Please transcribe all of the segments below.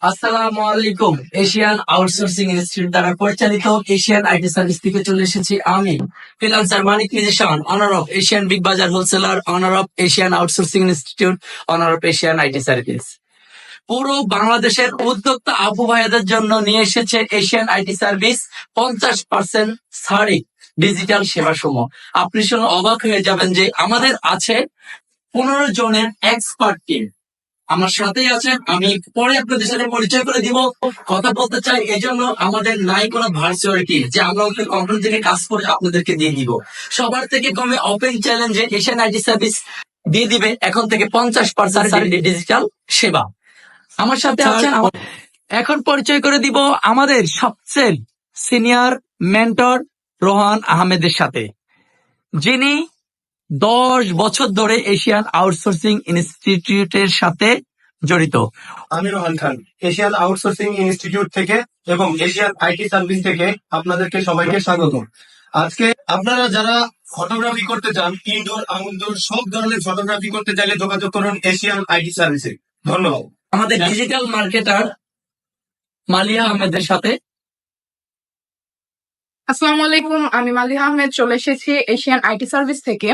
আসসালামু আলাইকুম। Asian outsourcing institute দ্বারা পরিচালিত এশিয়ান আইটি সার্ভিস থেকে চলে এসেছি আমি, ফ্রিল্যান্সার মানিক নিজান, অনার অফ এশিয়ান বিগ বাজার wholesaler, honour of Asian outsourcing institute, honour of Asian IT service. পুরো বাংলাদেশের উদ্যোক্তা আপু ভাইয়াদের জন্য নিয়ে এসেছে এশিয়ান আইটি সার্ভিস 50% ছাড়ে ডিজিটাল সেবা সমূহ। আপনি শুনে অবাক হয়ে যাবেন যে আমাদের আছে 15 জনের এক্সপার্ট টিম। আমার সাথেই আছেন, আমি পরে আপনাদের সাথে পরিচয় করে দিব। কথা বলতে চাই, এজন্য আমাদের নাই কোনো ভার্চুয়ালিটি যে আমরা ওকে কম্পিউটার থেকে কাজ করে আপনাদেরকে দিয়ে দিব। সবার থেকে কমে ওপেন চ্যালেঞ্জে এশিয়ান আইটি সার্ভিস দিয়ে দিবে এখন থেকে 50% ডিজিটাল সেবা। আমার সাথে আছেন, এখন পরিচয় করে দিব আমাদের সবচেয়ে সিনিয়র মেন্টর রোহান আহমেদের সাথে, যিনি 10 বছর ধরে এশিয়ান আউটসোর্সিং ইনস্টিটিউটের সাথে জড়িত। আমি রোহান খান, এশিয়ান আউটসোর্সিং ইনস্টিটিউট থেকে এবং এশিয়ান আইটি সার্ভিস থেকে আপনাদেরকে সবাইকে স্বাগত। আজকে আপনারা যারা ফটোগ্রাফি করতে চান, ইনডোর আউটডোর সব ধরনের ফটোগ্রাফি করতে চাইলে যোগাযোগ করুন এশিয়ান আইটি সার্ভিসে। ধন্যবাদ। আমাদের ডিজিটাল মার্কেটার মালিয়া আহমেদের সাথে। আসসালামু আলাইকুম, আমি মালিহা আহমেদ চলে এসেছি এশিয়ান আইটি সার্ভিস থেকে।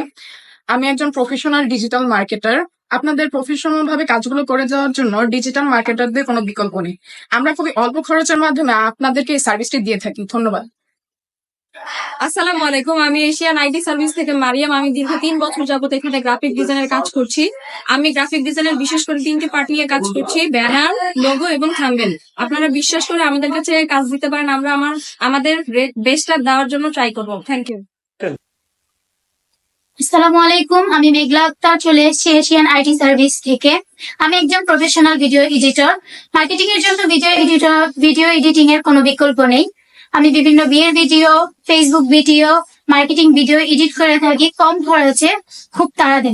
আমি একজন প্রফেশনাল ডিজিটাল মার্কেটার। আপনাদের প্রফেশনাল ভাবে কাজগুলো করে যাওয়ার জন্য ডিজিটাল মার্কেটারদের কোনো বিকল্প নেই। আমরা খুবই অল্প খরচের মাধ্যমে আপনাদেরকে এই সার্ভিসটি দিয়ে থাকি। ধন্যবাদ। আসসালামু আলাইকুম, আমি এশিয়ান আইটি সার্ভিস থেকে মারিয়াম। আমি দীর্ঘ 3 বছর যাবত এখানে গ্রাফিক ডিজাইনের কাজ করছি। আমি গ্রাফিক ডিজাইনের বিশেষ করে 3টি পার্ট নিয়ে কাজ করছি: ব্যানার, লোগো এবং থাম্বনেল। আপনারা বিশ্বাস করে আমাদের কাছে কাজ দিতে পারেন, আমরা আমাদের বেস্টটা দেওয়ার জন্য ট্রাই করবো। Thank you. আসসালামু আলাইকুম, আমি মেঘলা আক্তার চলে এসেছি এশিয়ান আইটি সার্ভিস থেকে। আমি একজন প্রফেশনাল ভিডিও এডিটর। মার্কেটিং এর জন্য ভিডিও এডিটিং এর কোনো বিকল্প নেই। আমি বিভিন্ন বিয়ের video, Facebook video, marketing video edit করে থাকি কম খরচে, খুব তাড়াতাড়ি।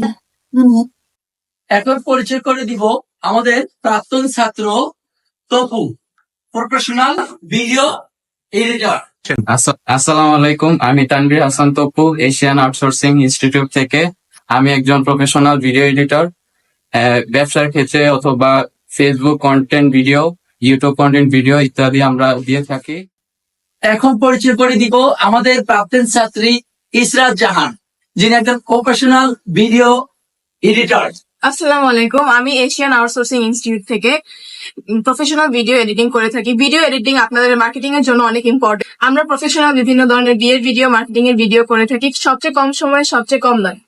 এখন পরিচয় করে দিব আমাদের প্রাক্তন ছাত্র তপু, প্রফেশনাল ভিডিও এডিটর। আসসালামু আলাইকুম, আমি Tanvir Hasan Topu, Asian outsourcing institute থেকে। আমি একজন প্রফেশনাল ভিডিও এডিটর। ব্যবসার ক্ষেত্রে অথবা Facebook content video, YouTube content video ইত্যাদি আমরা দিয়ে থাকি। এখন পরিচয় করে দিব আমাদের প্রাক্তন ছাত্রী ইসরাত জাহান, যিনি একজন প্রফেশনাল ভিডিও এডিটর। আসসালামু আলাইকুম, আমি এশিয়ান আউটসোর্সিং ইনস্টিটিউট থেকে প্রফেশনাল ভিডিও এডিটিং করে থাকি। ভিডিও এডিটিং আপনাদের মার্কেটিং এর জন্য অনেক ইম্পর্টেন্ট। আমরা প্রফেশনাল বিভিন্ন ধরনের বিয়ের ভিডিও, মার্কেটিং এর ভিডিও করে থাকি সবচেয়ে কম সময়ে, সবচেয়ে কম দামে।